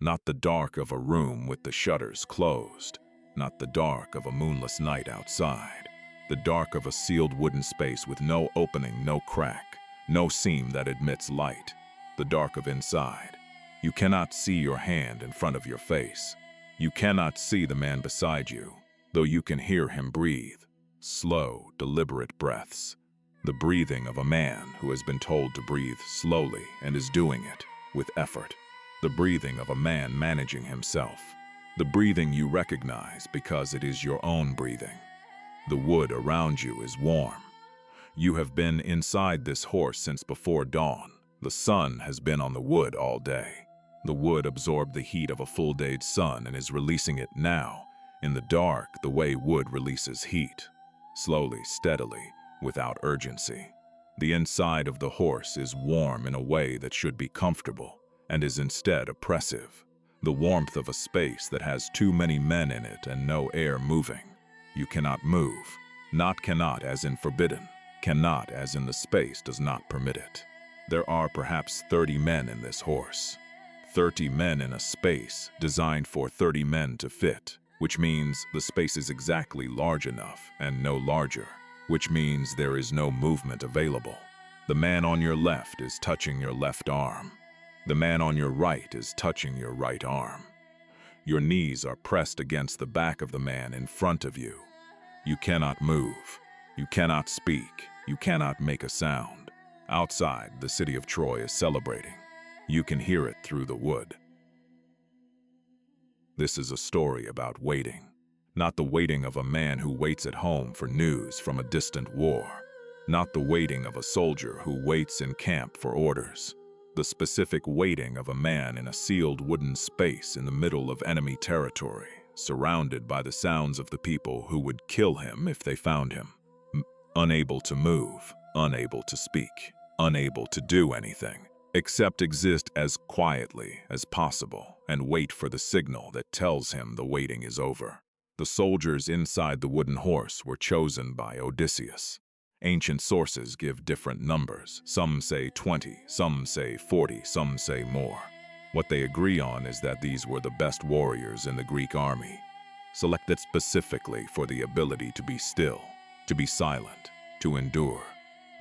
Not the dark of a room with the shutters closed. Not the dark of a moonless night outside. The dark of a sealed wooden space with no opening, no crack, no seam that admits light. The dark of inside. You cannot see your hand in front of your face. You cannot see the man beside you, though you can hear him breathe. Slow, deliberate breaths. The breathing of a man who has been told to breathe slowly and is doing it with effort. The breathing of a man managing himself. The breathing you recognize because it is your own breathing. The wood around you is warm. You have been inside this horse since before dawn. The sun has been on the wood all day. The wood absorbed the heat of a full day's sun and is releasing it now, in the dark, the way wood releases heat. Slowly, steadily, without urgency. The inside of the horse is warm in a way that should be comfortable, and is instead oppressive. The warmth of a space that has too many men in it and no air moving. You cannot move. Not cannot as in forbidden. Cannot as in the space does not permit it. There are perhaps 30 men in this horse. 30 men in a space designed for 30 men to fit, which means the space is exactly large enough and no larger, which means there is no movement available. The man on your left is touching your left arm. The man on your right is touching your right arm. Your knees are pressed against the back of the man in front of you. You cannot move. You cannot speak. You cannot make a sound. Outside, the city of Troy is celebrating. You can hear it through the wood. This is a story about waiting. Not the waiting of a man who waits at home for news from a distant war. Not the waiting of a soldier who waits in camp for orders. The specific waiting of a man in a sealed wooden space in the middle of enemy territory, surrounded by the sounds of the people who would kill him if they found him. Unable to move, unable to speak, unable to do anything, except exist as quietly as possible and wait for the signal that tells him the waiting is over. The soldiers inside the wooden horse were chosen by Odysseus. Ancient sources give different numbers. Some say 20, some say 40, some say more. What they agree on is that these were the best warriors in the Greek army, selected specifically for the ability to be still, to be silent, to endure.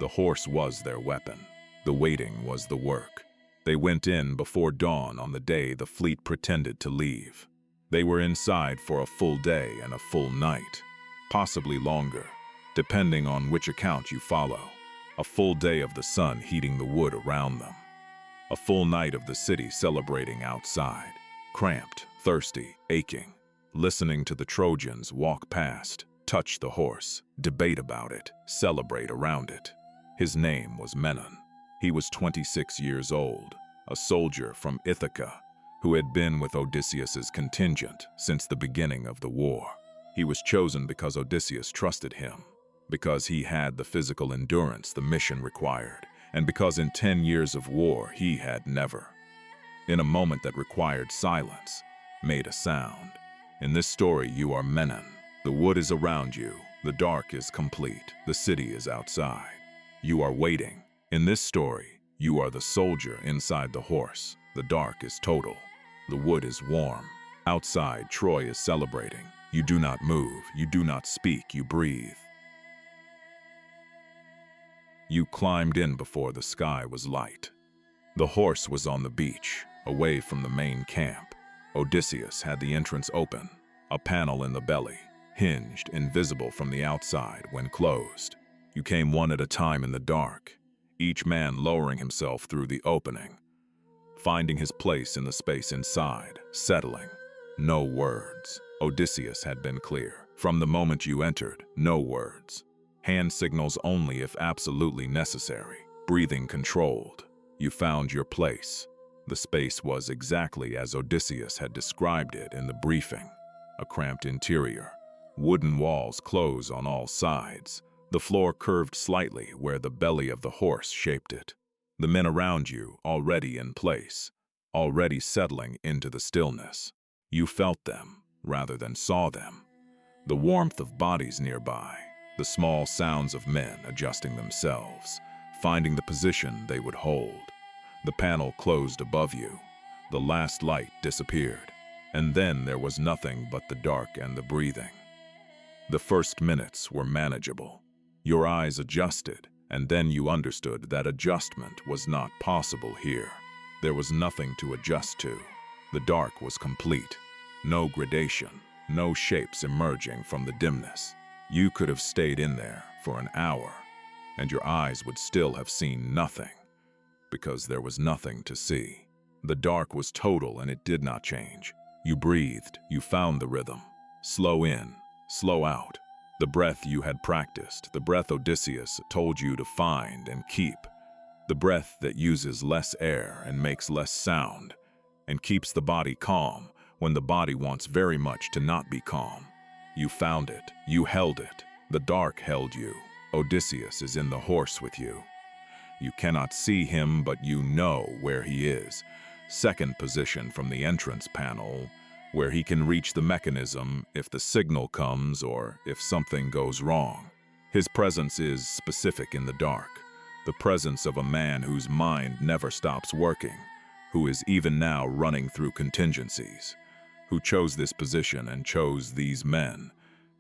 The horse was their weapon. The waiting was the work. They went in before dawn on the day the fleet pretended to leave. They were inside for a full day and a full night, possibly longer, depending on which account you follow. A full day of the sun heating the wood around them. A full night of the city celebrating outside, cramped, thirsty, aching, listening to the Trojans walk past, touch the horse, debate about it, celebrate around it. His name was Menon. He was 26 years old, a soldier from Ithaca, who had been with Odysseus's contingent since the beginning of the war. He was chosen because Odysseus trusted him, because he had the physical endurance the mission required, and because in 10 years of war he had never, in a moment that required silence, made a sound. In this story you are Menon. The wood is around you, the dark is complete, the city is outside. You are waiting. In this story, you are the soldier inside the horse. The dark is total. The wood is warm. Outside, Troy is celebrating. You do not move, you do not speak, you breathe. You climbed in before the sky was light. The horse was on the beach, away from the main camp. Odysseus had the entrance open, a panel in the belly, hinged, invisible from the outside when closed. You came one at a time in the dark, each man lowering himself through the opening, finding his place in the space inside, settling. No words. Odysseus had been clear. From the moment you entered, no words. Hand signals only if absolutely necessary. Breathing controlled. You found your place. The space was exactly as Odysseus had described it in the briefing. A cramped interior. Wooden walls close on all sides. The floor curved slightly where the belly of the horse shaped it. The men around you already in place, already settling into the stillness. You felt them rather than saw them. The warmth of bodies nearby, the small sounds of men adjusting themselves, finding the position they would hold. The panel closed above you. The last light disappeared, and then there was nothing but the dark and the breathing. The first minutes were manageable. Your eyes adjusted, and then you understood that adjustment was not possible here. There was nothing to adjust to. The dark was complete. No gradation, no shapes emerging from the dimness. You could have stayed in there for an hour, and your eyes would still have seen nothing, because there was nothing to see. The dark was total and it did not change. You breathed, you found the rhythm. Slow in, slow out. The breath you had practiced, the breath Odysseus told you to find and keep. The breath that uses less air and makes less sound, and keeps the body calm when the body wants very much to not be calm. You found it, you held it. The dark held you. Odysseus is in the horse with you. You cannot see him, but you know where he is. Second position from the entrance panel, where he can reach the mechanism if the signal comes or if something goes wrong. His presence is specific in the dark, the presence of a man whose mind never stops working, who is even now running through contingencies, who chose this position and chose these men,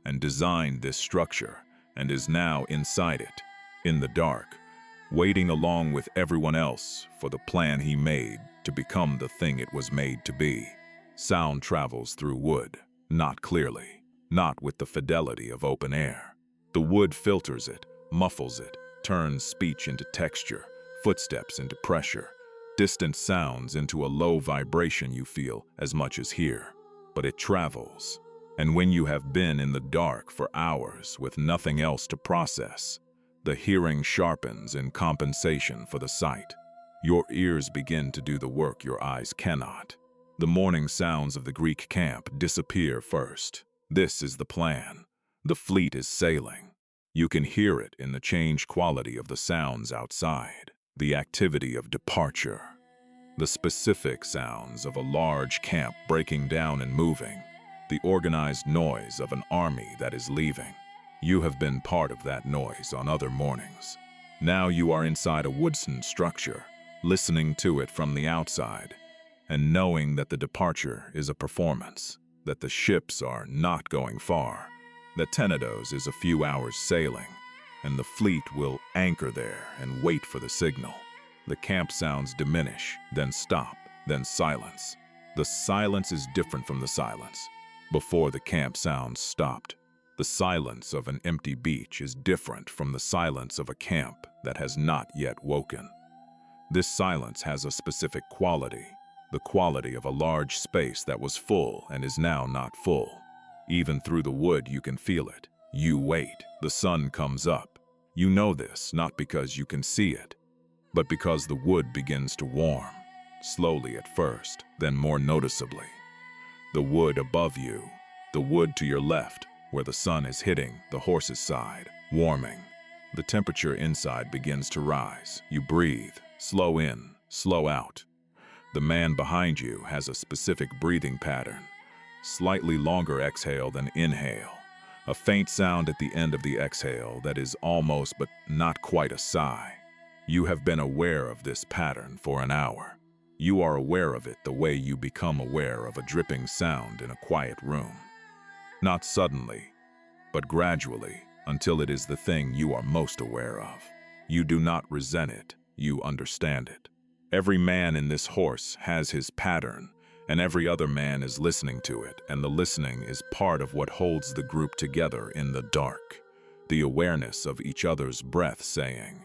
and designed this structure, and is now inside it, in the dark, waiting along with everyone else for the plan he made to become the thing it was made to be. Sound travels through wood, not clearly, not with the fidelity of open air. The wood filters it, muffles it, turns speech into texture, footsteps into pressure, distant sounds into a low vibration you feel as much as hear. But it travels. And when you have been in the dark for hours with nothing else to process, the hearing sharpens in compensation for the sight. Your ears begin to do the work your eyes cannot. The morning sounds of the Greek camp disappear first. This is the plan. The fleet is sailing. You can hear it in the changed quality of the sounds outside, the activity of departure, the specific sounds of a large camp breaking down and moving, the organized noise of an army that is leaving. You have been part of that noise on other mornings. Now you are inside a Woodson structure, listening to it from the outside, and knowing that the departure is a performance, that the ships are not going far, that Tenedos is a few hours sailing, and the fleet will anchor there and wait for the signal. The camp sounds diminish, then stop, then silence. The silence is different from the silence. Before the camp sounds stopped, the silence of an empty beach is different from the silence of a camp that has not yet woken. This silence has a specific quality, the quality of a large space that was full and is now not full. Even through the wood you can feel it. You wait. The sun comes up. You know this not because you can see it, but because the wood begins to warm, slowly at first, then more noticeably. The wood above you, the wood to your left, where the sun is hitting the horse's side, warming. The temperature inside begins to rise. You breathe, slow in, slow out. The man behind you has a specific breathing pattern, slightly longer exhale than inhale, a faint sound at the end of the exhale that is almost but not quite a sigh. You have been aware of this pattern for an hour. You are aware of it the way you become aware of a dripping sound in a quiet room. Not suddenly, but gradually, until it is the thing you are most aware of. You do not resent it, you understand it. Every man in this horse has his pattern, and every other man is listening to it, and the listening is part of what holds the group together in the dark. The awareness of each other's breath saying,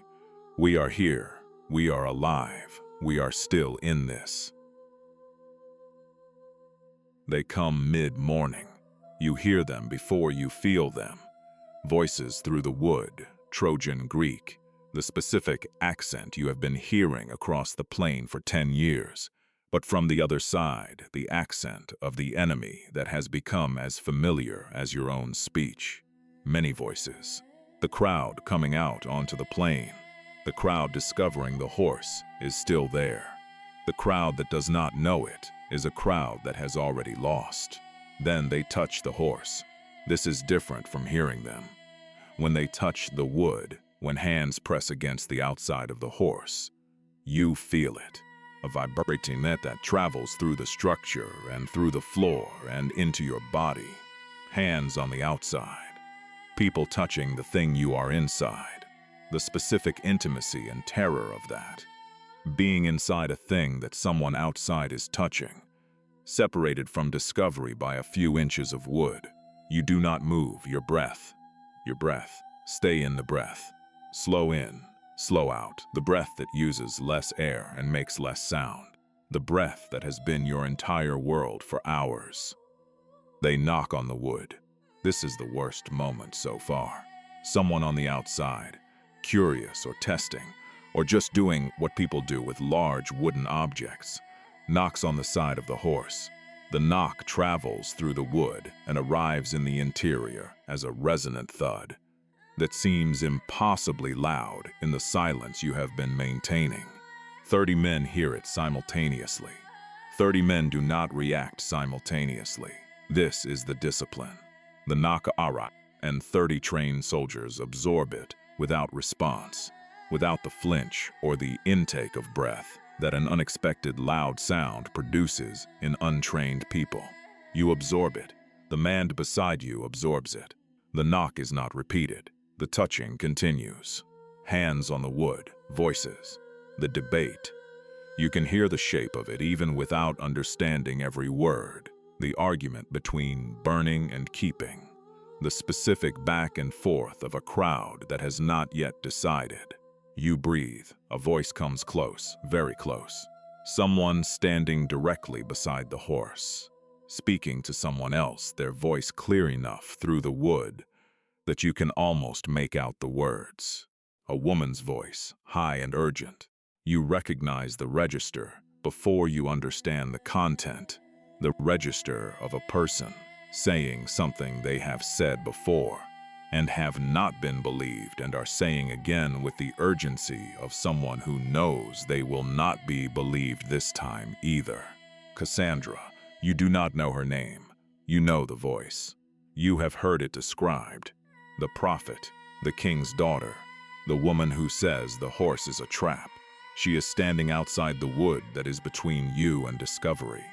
"We are here, we are alive, we are still in this." They come mid-morning. You hear them before you feel them. Voices through the wood, Trojan Greek, the specific accent you have been hearing across the plain for 10 years, but from the other side, the accent of the enemy that has become as familiar as your own speech. Many voices. The crowd coming out onto the plain. The crowd discovering the horse is still there. The crowd that does not know it is a crowd that has already lost. Then they touch the horse. This is different from hearing them. When they touch the wood, when hands press against the outside of the horse, you feel it. a vibrating net that travels through the structure and through the floor and into your body. Hands on the outside. People touching the thing you are inside. The specific intimacy and terror of that. Being inside a thing that someone outside is touching. Separated from discovery by a few inches of wood. You do not move your breath. Your breath. Stay in the breath. Slow in, slow out. The breath that uses less air and makes less sound. The breath that has been your entire world for hours. They knock on the wood. This is the worst moment so far. Someone on the outside, curious or testing, or just doing what people do with large wooden objects, knocks on the side of the horse. The knock travels through the wood and arrives in the interior as a resonant thud that seems impossibly loud in the silence you have been maintaining. 30 men hear it simultaneously. 30 men do not react simultaneously. This is the discipline. The knock arrives, and 30 trained soldiers absorb it without response, without the flinch or the intake of breath that an unexpected loud sound produces in untrained people. You absorb it. The man beside you absorbs it. The knock is not repeated. The touching continues. Hands on the wood, voices. The debate. You can hear the shape of it even without understanding every word. The argument between burning and keeping. The specific back and forth of a crowd that has not yet decided. You breathe. A voice comes close, very close. Someone standing directly beside the horse, speaking to someone else, their voice clear enough through the wood that you can almost make out the words. A woman's voice, high and urgent. You recognize the register before you understand the content. The register of a person saying something they have said before and have not been believed and are saying again with the urgency of someone who knows they will not be believed this time either. Cassandra, you do not know her name. You know the voice. You have heard it described. The prophet, the king's daughter, the woman who says the horse is a trap. She is standing outside the wood that is between you and discovery.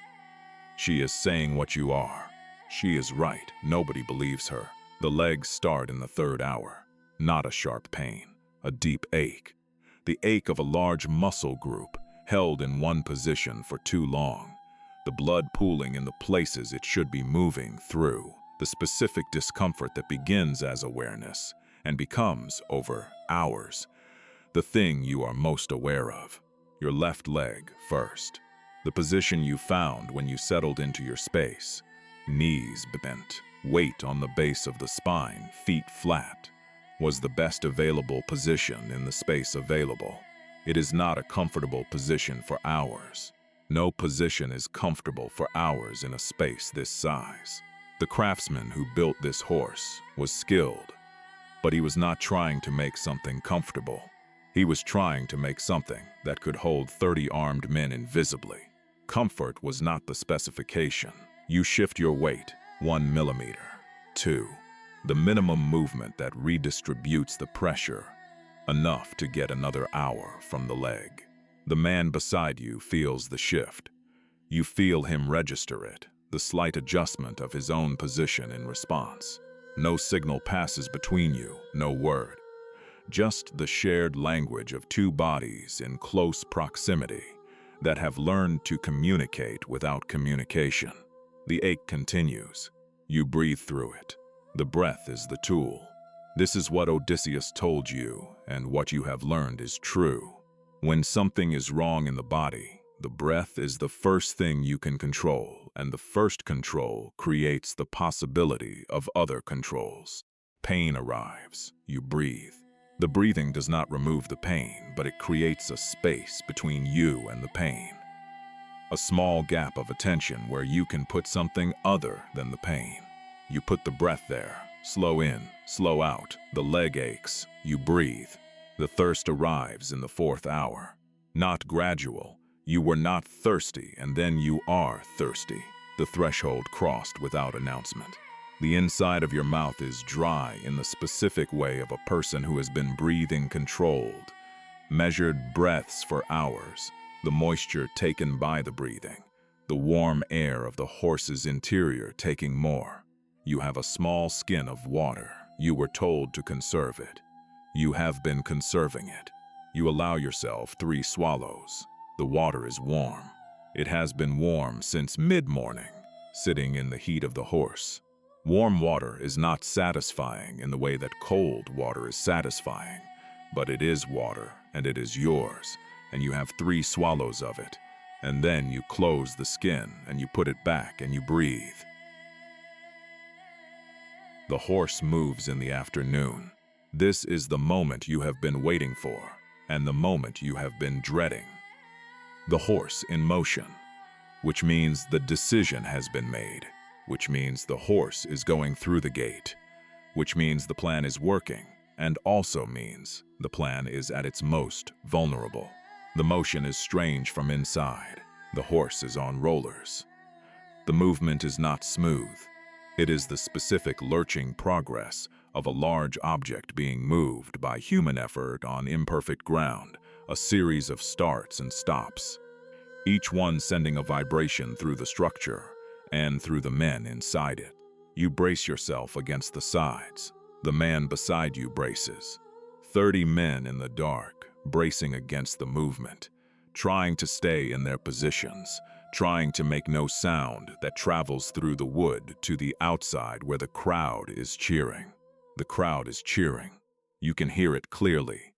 She is saying what you are. She is right. Nobody believes her. The legs start in the 3rd hour. Not a sharp pain, a deep ache. The ache of a large muscle group held in one position for too long. The blood pooling in the places it should be moving through. The specific discomfort that begins as awareness and becomes, over hours, the thing you are most aware of. Your left leg first. The position you found when you settled into your space. Knees bent. Weight on the base of the spine, feet flat, was the best available position in the space available. It is not a comfortable position for hours. No position is comfortable for hours in a space this size. The craftsman who built this horse was skilled, but he was not trying to make something comfortable. He was trying to make something that could hold 30 armed men invisibly. Comfort was not the specification. You shift your weight 1 millimeter. 2. The minimum movement that redistributes the pressure, enough to get another hour from the leg. The man beside you feels the shift. You feel him register it, the slight adjustment of his own position in response. No signal passes between you, no word. Just the shared language of two bodies in close proximity that have learned to communicate without communication. The ache continues. You breathe through it. The breath is the tool. This is what Odysseus told you, and what you have learned is true. When something is wrong in the body, the breath is the first thing you can control, and the first control creates the possibility of other controls. Pain arrives. You breathe. The breathing does not remove the pain, but it creates a space between you and the pain. A small gap of attention where you can put something other than the pain. You put the breath there. Slow in, slow out. The leg aches. You breathe. The thirst arrives in the 4th hour. Not gradual. You were not thirsty, and then you are thirsty. The threshold crossed without announcement. The inside of your mouth is dry in the specific way of a person who has been breathing controlled, measured breaths for hours, the moisture taken by the breathing, the warm air of the horse's interior taking more. You have a small skin of water. You were told to conserve it. You have been conserving it. You allow yourself 3 swallows. The water is warm. It has been warm since mid-morning, sitting in the heat of the horse. Warm water is not satisfying in the way that cold water is satisfying, but it is water, and it is yours, and you have 3 swallows of it, and then you close the skin, and you put it back, and you breathe. The horse moves in the afternoon. This is the moment you have been waiting for, and the moment you have been dreading. The horse in motion, which means the decision has been made, which means the horse is going through the gate, which means the plan is working, and also means the plan is at its most vulnerable. The motion is strange from inside. The horse is on rollers. The movement is not smooth. It is the specific lurching progress of a large object being moved by human effort on imperfect ground, a series of starts and stops, each one sending a vibration through the structure and through the men inside it. You brace yourself against the sides. The man beside you braces. 30 men in the dark, bracing against the movement, trying to stay in their positions, trying to make no sound that travels through the wood to the outside where the crowd is cheering. The crowd is cheering. You can hear it clearly.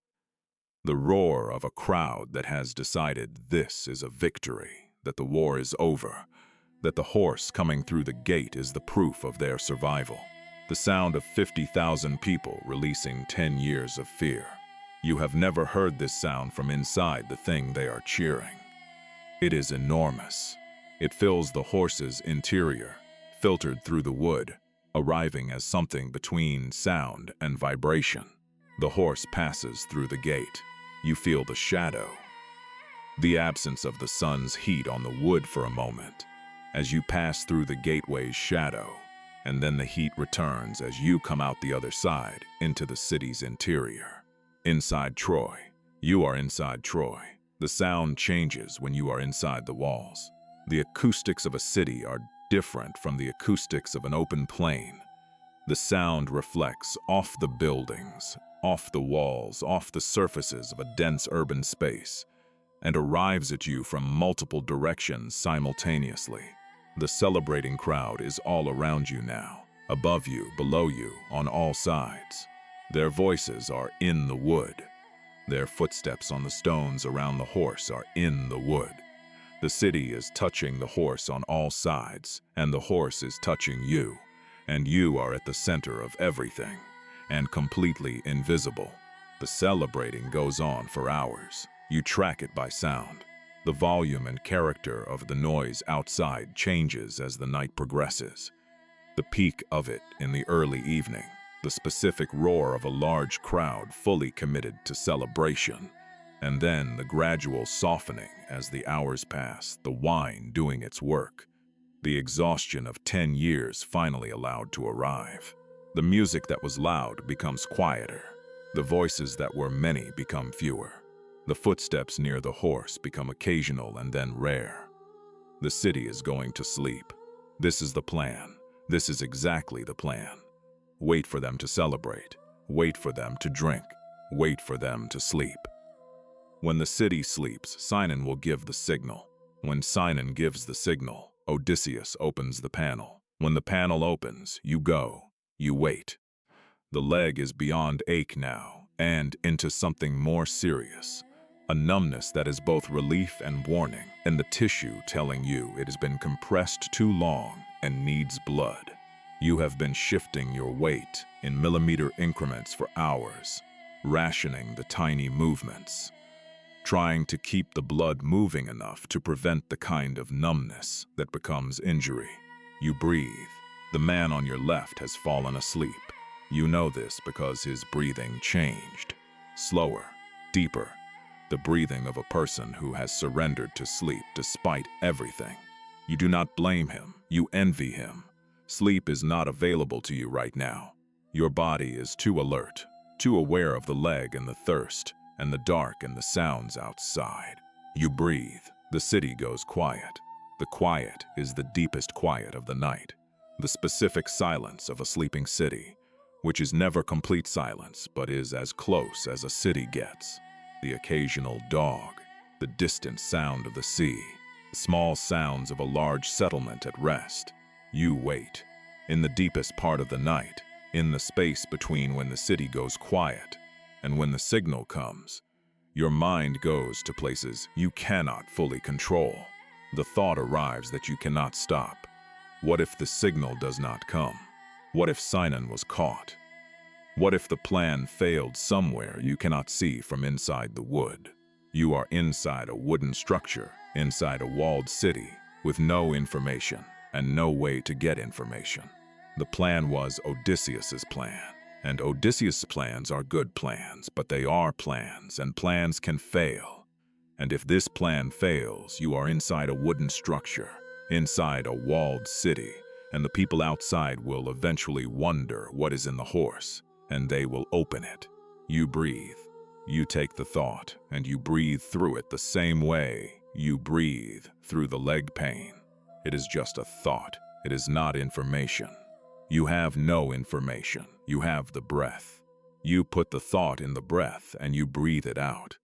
The roar of a crowd that has decided this is a victory, that the war is over, that the horse coming through the gate is the proof of their survival. The sound of 50,000 people releasing 10 years of fear. You have never heard this sound from inside the thing they are cheering. It is enormous. It fills the horse's interior, filtered through the wood, arriving as something between sound and vibration. The horse passes through the gate. You feel the shadow, the absence of the sun's heat on the wood for a moment, as you pass through the gateway's shadow, and then the heat returns as you come out the other side into the city's interior. Inside Troy. You are inside Troy. The sound changes when you are inside the walls. The acoustics of a city are different from the acoustics of an open plain. The sound reflects off the buildings, off the walls, off the surfaces of a dense urban space, and arrives at you from multiple directions simultaneously. The celebrating crowd is all around you now, above you, below you, on all sides. Their voices are in the wood. Their footsteps on the stones around the horse are in the wood. The city is touching the horse on all sides, and the horse is touching you, and you are at the center of everything, and completely invisible. The celebrating goes on for hours. You track it by sound. The volume and character of the noise outside changes as the night progresses. The peak of it in the early evening, the specific roar of a large crowd fully committed to celebration, and then the gradual softening as the hours pass, the wine doing its work, the exhaustion of 10 years finally allowed to arrive. The music that was loud becomes quieter. The voices that were many become fewer. The footsteps near the horse become occasional and then rare. The city is going to sleep. This is the plan. This is exactly the plan. Wait for them to celebrate. Wait for them to drink. Wait for them to sleep. When the city sleeps, Sinon will give the signal. When Sinon gives the signal, Odysseus opens the panel. When the panel opens, you go. You wait. The leg is beyond ache now, and into something more serious. A numbness that is both relief and warning, and the tissue telling you it has been compressed too long and needs blood. You have been shifting your weight in millimeter increments for hours, rationing the tiny movements, trying to keep the blood moving enough to prevent the kind of numbness that becomes injury. You breathe. The man on your left has fallen asleep. You know this because his breathing changed. Slower, deeper. The breathing of a person who has surrendered to sleep despite everything. You do not blame him. You envy him. Sleep is not available to you right now. Your body is too alert, too aware of the leg and the thirst, and the dark and the sounds outside. You breathe. The city goes quiet. The quiet is the deepest quiet of the night, the specific silence of a sleeping city, which is never complete silence but is as close as a city gets. The occasional dog, the distant sound of the sea, the small sounds of a large settlement at rest. You wait. In the deepest part of the night, in the space between when the city goes quiet and when the signal comes, your mind goes to places you cannot fully control. The thought arrives that you cannot stop. What if the signal does not come? What if Sinan was caught? What if the plan failed somewhere you cannot see from inside the wood? You are inside a wooden structure, inside a walled city, with no information and no way to get information. The plan was Odysseus's plan, and Odysseus' plans are good plans, but they are plans, and plans can fail. And if this plan fails, you are inside a wooden structure, inside a walled city, and the people outside will eventually wonder what is in the horse, and they will open it. You breathe. You take the thought, and you breathe through it the same way you breathe through the leg pain. It is just a thought. It is not information. You have no information. You have the breath. You put the thought in the breath, and you breathe it out.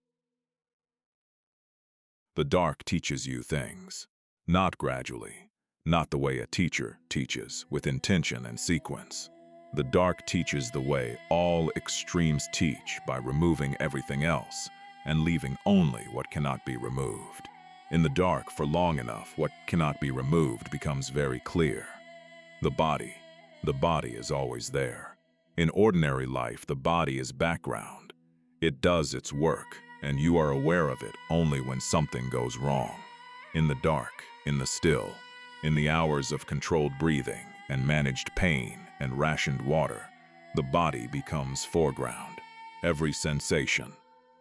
The dark teaches you things, not gradually, not the way a teacher teaches, with intention and sequence. The dark teaches the way all extremes teach, by removing everything else and leaving only what cannot be removed. In the dark for long enough, what cannot be removed becomes very clear. The body is always there. In ordinary life, the body is background. It does its work, and you are aware of it only when something goes wrong. In the dark, in the still, in the hours of controlled breathing and managed pain and rationed water, the body becomes foreground. Every sensation,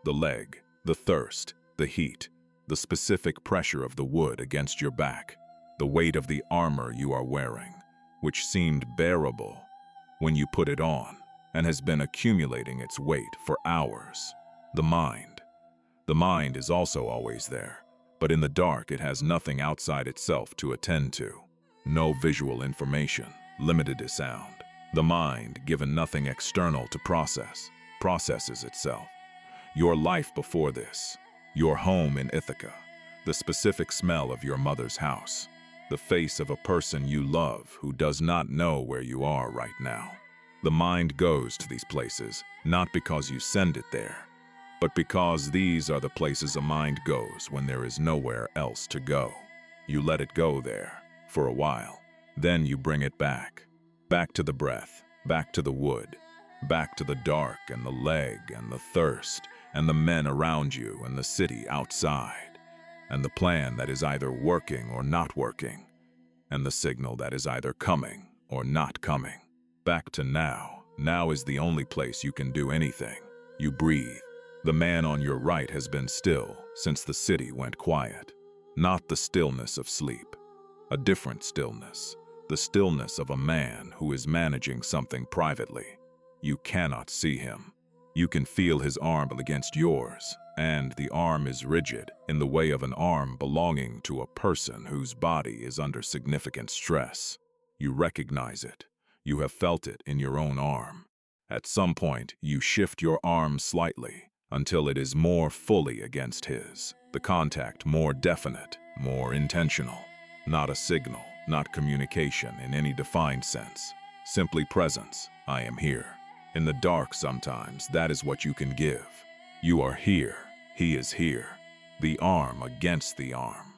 the leg, the thirst, the heat, the specific pressure of the wood against your back, the weight of the armor you are wearing, which seemed bearable when you put it on and has been accumulating its weight for hours. The mind is also always there, but in the dark it has nothing outside itself to attend to. No visual information, limited to sound. The mind, given nothing external to process, processes itself. Your life before this, your home in Ithaca, the specific smell of your mother's house, the face of a person you love who does not know where you are right now. The mind goes to these places, not because you send it there, but because these are the places a mind goes when there is nowhere else to go. You let it go there for a while, then you bring it back. Back to the breath, back to the wood, back to the dark and the leg and the thirst and the men around you and the city outside, and the plan that is either working or not working, and the signal that is either coming or not coming. Back to now. Now is the only place you can do anything. You breathe. The man on your right has been still since the city went quiet. Not the stillness of sleep, a different stillness, the stillness of a man who is managing something privately. You cannot see him. You can feel his arm against yours, and the arm is rigid in the way of an arm belonging to a person whose body is under significant stress. You recognize it. You have felt it in your own arm. At some point, you shift your arm slightly until it is more fully against his, the contact more definite, more intentional. Not a signal, not communication in any defined sense, simply presence. I am here. In the dark sometimes, that is what you can give. You are here. He is here. The arm against the arm.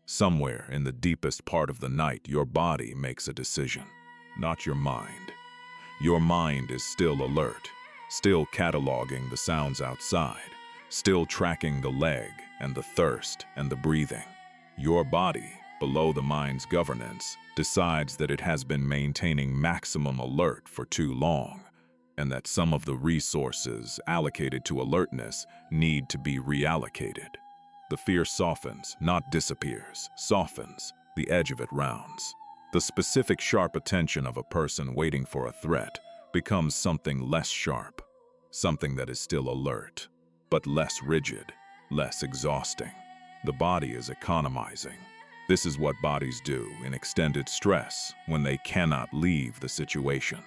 Somewhere in the deepest part of the night, your body makes a decision, not your mind. Your mind is still alert, still cataloging the sounds outside, still tracking the leg and the thirst and the breathing. Your body, below the mind's governance, decides that it has been maintaining maximum alert for too long, and that some of the resources allocated to alertness need to be reallocated. The fear softens, not disappears, softens, the edge of it rounds. The specific sharp attention of a person waiting for a threat becomes something less sharp, something that is still alert, but less rigid, less exhausting. The body is economizing. This is what bodies do in extended stress when they cannot leave the situation.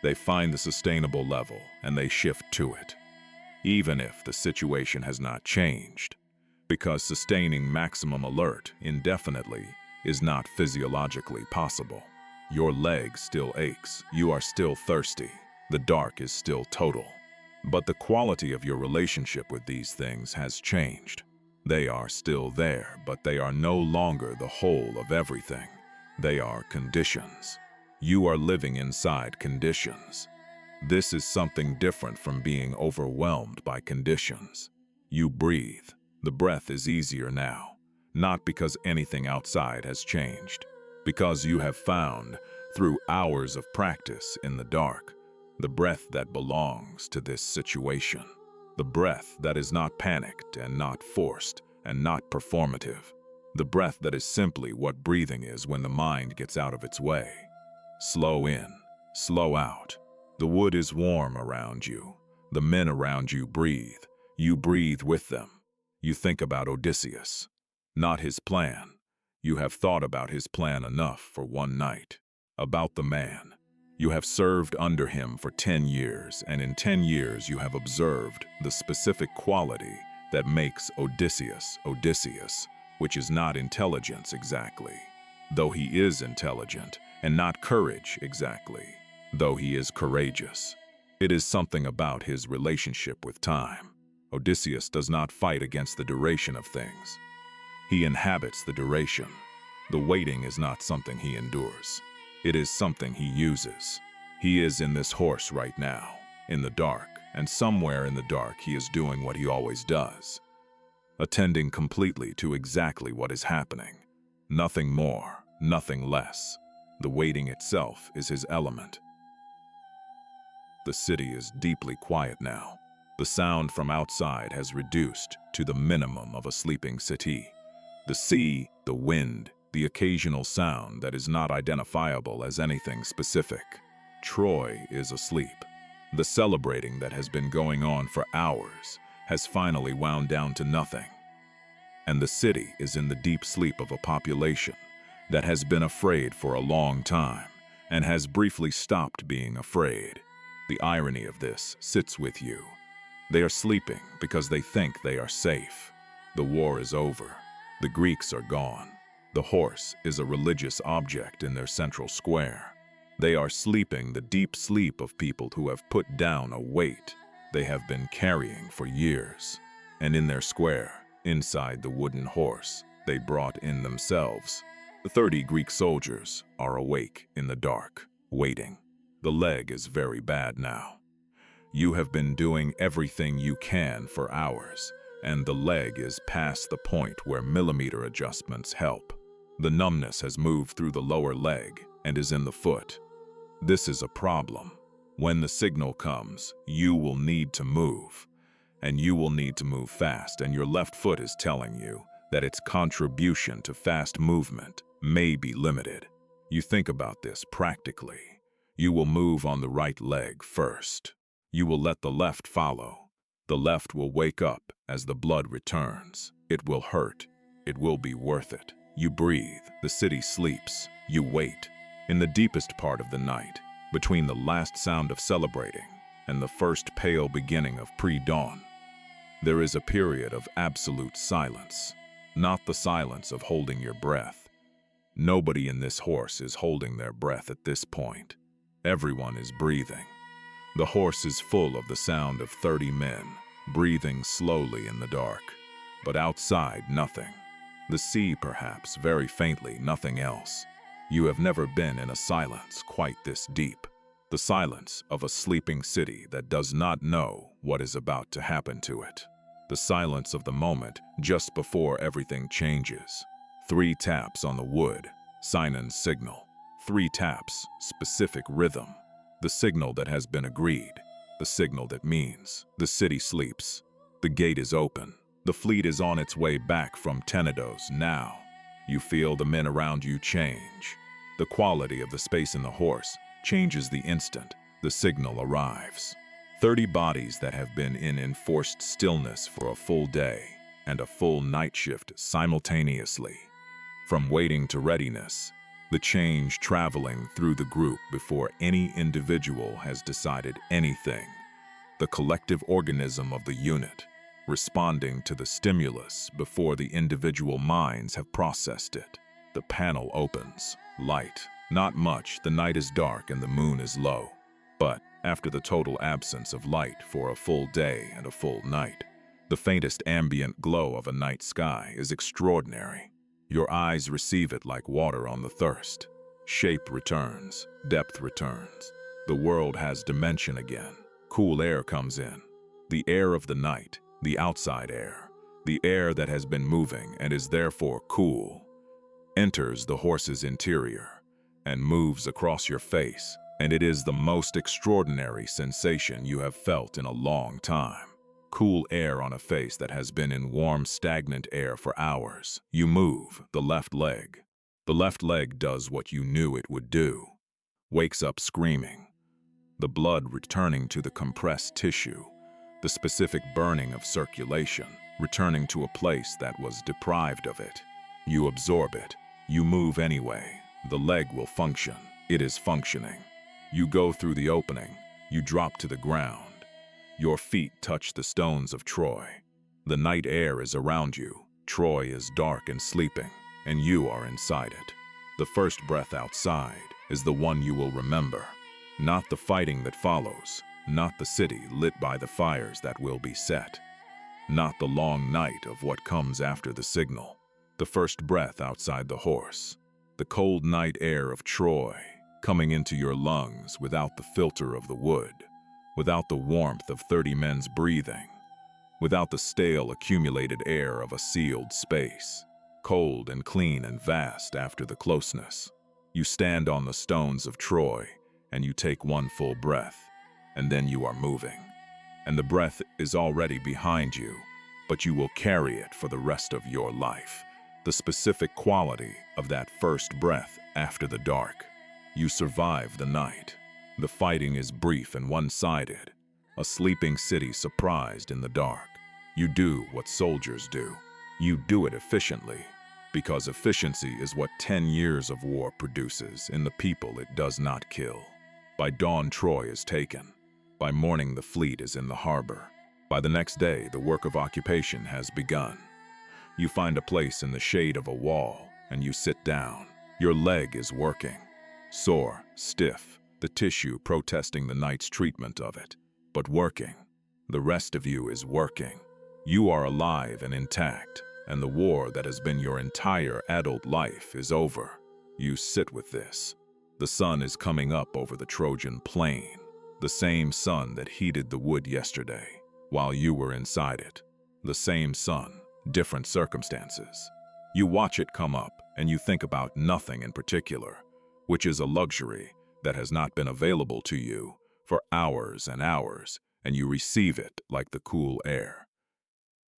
They find the sustainable level and they shift to it, even if the situation has not changed, because sustaining maximum alert indefinitely is not physiologically possible. Your leg still aches, you are still thirsty, the dark is still total. But the quality of your relationship with these things has changed. They are still there, but they are no longer the whole of everything. They are conditions. You are living inside conditions. This is something different from being overwhelmed by conditions. You breathe. The breath is easier now, not because anything outside has changed, because you have found, through hours of practice in the dark, the breath that belongs to this situation. The breath that is not panicked and not forced and not performative. The breath that is simply what breathing is when the mind gets out of its way. Slow in, slow out. The wood is warm around you. The men around you breathe. You breathe with them. You think about Odysseus, not his plan. You have thought about his plan enough for one night. About the man. You have served under him for 10 years, and in 10 years you have observed the specific quality that makes Odysseus Odysseus, which is not intelligence exactly, though he is intelligent, and not courage exactly, though he is courageous. It is something about his relationship with time. Odysseus does not fight against the duration of things. He inhabits the duration. The waiting is not something he endures. It is something he uses. He is in this horse right now, in the dark, and somewhere in the dark he is doing what he always does, attending completely to exactly what is happening. Nothing more, nothing less. The waiting itself is his element. The city is deeply quiet now. The sound from outside has reduced to the minimum of a sleeping city. The sea, the wind, the occasional sound that is not identifiable as anything specific. Troy is asleep. The celebrating that has been going on for hours has finally wound down to nothing. And the city is in the deep sleep of a population that has been afraid for a long time and has briefly stopped being afraid. The irony of this sits with you. They are sleeping because they think they are safe. The war is over. The Greeks are gone. The horse is a religious object in their central square. They are sleeping the deep sleep of people who have put down a weight they have been carrying for years. And in their square, inside the wooden horse they brought in themselves, the 30 Greek soldiers are awake in the dark, waiting. The leg is very bad now. You have been doing everything you can for hours, and the leg is past the point where millimeter adjustments help. The numbness has moved through the lower leg and is in the foot. This is a problem. When the signal comes, you will need to move, and you will need to move fast, and your left foot is telling you that its contribution to fast movement may be limited. You think about this practically. You will move on the right leg first. You will let the left follow. The left will wake up as the blood returns. It will hurt. It will be worth it. You breathe. The city sleeps. You wait. In the deepest part of the night, between the last sound of celebrating and the first pale beginning of pre-dawn, there is a period of absolute silence. Not the silence of holding your breath. Nobody in this horse is holding their breath at this point. Everyone is breathing. The horse is full of the sound of 30 men, breathing slowly in the dark. But outside, nothing. The sea, perhaps, very faintly, nothing else. You have never been in a silence quite this deep. The silence of a sleeping city that does not know what is about to happen to it. The silence of the moment just before everything changes. 3 taps on the wood, Sinan's signal. 3 taps, specific rhythm. The signal that has been agreed. The signal that means the city sleeps. The gate is open. The fleet is on its way back from Tenedos now. You feel the men around you change. The quality of the space in the horse changes the instant the signal arrives. 30 bodies that have been in enforced stillness for a full day, and a full night shift simultaneously. From waiting to readiness, the change traveling through the group before any individual has decided anything. The collective organism of the unit, responding to the stimulus before the individual minds have processed it. The panel opens. Light. Not much. The night is dark and the moon is low. But after the total absence of light for a full day and a full night, the faintest ambient glow of a night sky is extraordinary. Your eyes receive it like water on the thirst. Shape returns. Depth returns. The world has dimension again. Cool air comes in. The air of the night, the outside air, the air that has been moving and is therefore cool, enters the horse's interior and moves across your face, and it is the most extraordinary sensation you have felt in a long time. Cool air on a face that has been in warm, stagnant air for hours. You move the left leg. The left leg does what you knew it would do. Wakes up screaming. The blood returning to the compressed tissue. The specific burning of circulation, returning to a place that was deprived of it. You absorb it. You move anyway. The leg will function. It is functioning. You go through the opening. You drop to the ground. Your feet touch the stones of Troy. The night air is around you. Troy is dark and sleeping, and you are inside it. The first breath outside is the one you will remember. Not the fighting that follows. Not the city lit by the fires that will be set. Not the long night of what comes after the signal. The first breath outside the horse. The cold night air of Troy coming into your lungs without the filter of the wood, without the warmth of 30 men's breathing, without the stale accumulated air of a sealed space. Cold and clean and vast after the closeness. You stand on the stones of Troy and you take one full breath. And then you are moving. And the breath is already behind you, but you will carry it for the rest of your life. The specific quality of that first breath after the dark. You survive the night. The fighting is brief and one-sided. A sleeping city surprised in the dark. You do what soldiers do. You do it efficiently, because efficiency is what 10 years of war produces in the people it does not kill. By dawn, Troy is taken. By morning, the fleet is in the harbor. By the next day, the work of occupation has begun. You find a place in the shade of a wall, and you sit down. Your leg is working. Sore, stiff, the tissue protesting the night's treatment of it, but working. The rest of you is working. You are alive and intact, and the war that has been your entire adult life is over. You sit with this. The sun is coming up over the Trojan plain, the same sun that heated the wood yesterday, while you were inside it. The same sun, different circumstances. You watch it come up, and you think about nothing in particular, which is a luxury that has not been available to you for hours and hours, and you receive it like the cool air,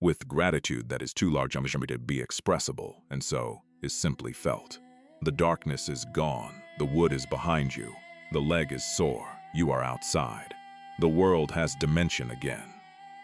with gratitude that is too large to be expressible, and so is simply felt. The darkness is gone, the wood is behind you, the leg is sore, you are outside. The world has dimension again.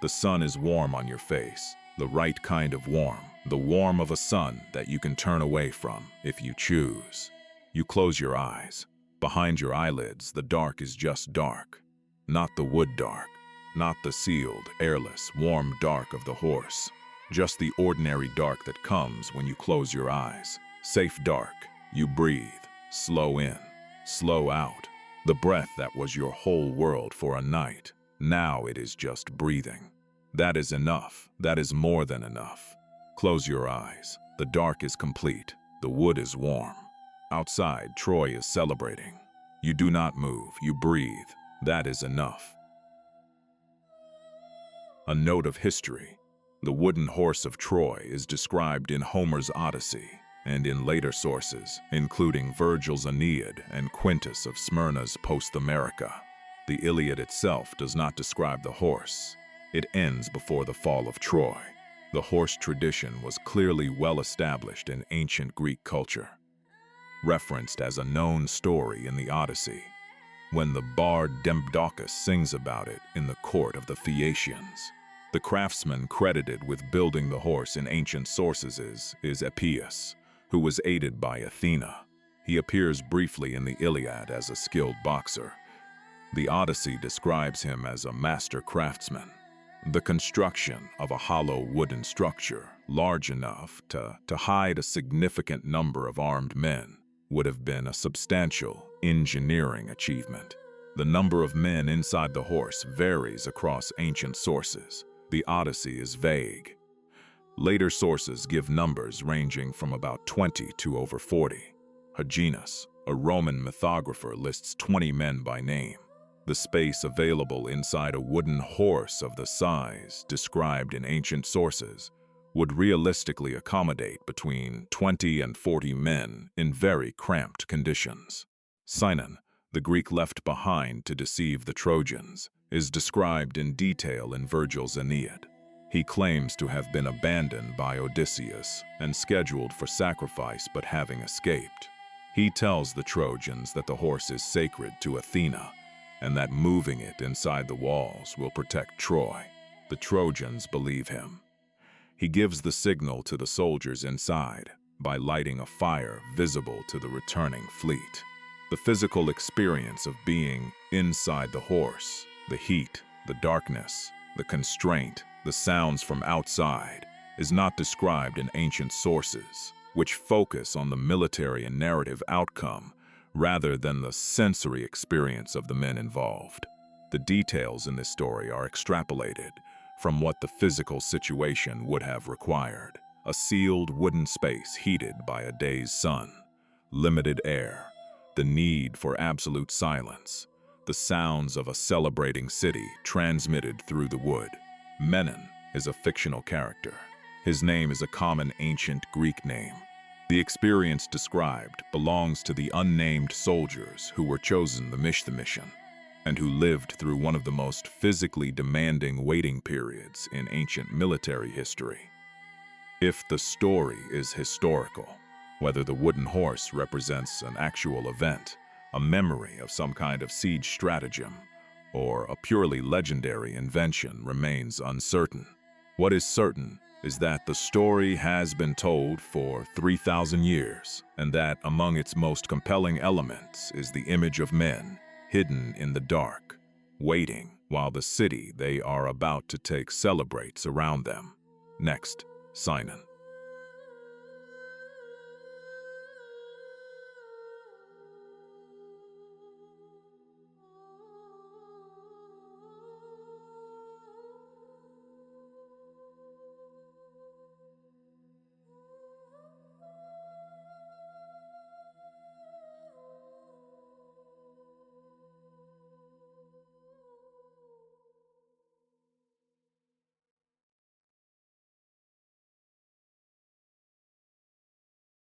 The sun is warm on your face, the right kind of warm, the warm of a sun that you can turn away from if you choose. You close your eyes. Behind your eyelids, the dark is just dark. Not the wood dark, not the sealed, airless, warm dark of the horse. Just the ordinary dark that comes when you close your eyes. Safe dark. You breathe. Slow in. Slow out. The breath that was your whole world for a night. Now it is just breathing. That is enough. That is more than enough. Close your eyes. The dark is complete. The wood is warm. Outside, Troy is celebrating. You do not move. You breathe. That is enough. A note of history. The wooden horse of Troy is described in Homer's Odyssey and in later sources, including Virgil's Aeneid and Quintus of Smyrna's Post-America. The Iliad itself does not describe the horse. It ends before the fall of Troy. The horse tradition was clearly well established in ancient Greek culture, referenced as a known story in the Odyssey, when the bard Demodocus sings about it in the court of the Phaeacians. The craftsman credited with building the horse in ancient sources is Epeus, who was aided by Athena. He appears briefly in the Iliad as a skilled boxer. The Odyssey describes him as a master craftsman. The construction of a hollow wooden structure, large enough to hide a significant number of armed men, would have been a substantial engineering achievement. The number of men inside the horse varies across ancient sources. The Odyssey is vague. Later sources give numbers ranging from about 20 to over 40. Hyginus, a Roman mythographer, lists 20 men by name. The space available inside a wooden horse of the size described in ancient sources would realistically accommodate between 20 and 40 men in very cramped conditions. Sinon, the Greek left behind to deceive the Trojans, is described in detail in Virgil's Aeneid. He claims to have been abandoned by Odysseus and scheduled for sacrifice but having escaped. He tells the Trojans that the horse is sacred to Athena and that moving it inside the walls will protect Troy. The Trojans believe him. He gives the signal to the soldiers inside by lighting a fire visible to the returning fleet. The physical experience of being inside the horse, the heat, the darkness, the constraint, the sounds from outside, is not described in ancient sources, which focus on the military and narrative outcome rather than the sensory experience of the men involved. The details in this story are extrapolated from what the physical situation would have required: a sealed wooden space heated by a day's sun, limited air, the need for absolute silence, the sounds of a celebrating city transmitted through the wood. Menon is a fictional character. His name is a common ancient Greek name. The experience described belongs to the unnamed soldiers who were chosen to the mission, and who lived through one of the most physically demanding waiting periods in ancient military history. If the story is historical, whether the wooden horse represents an actual event, a memory of some kind of siege stratagem, or a purely legendary invention remains uncertain. What is certain is that the story has been told for 3,000 years, and that among its most compelling elements is the image of men hidden in the dark, waiting while the city they are about to take celebrates around them. Next, Sinon.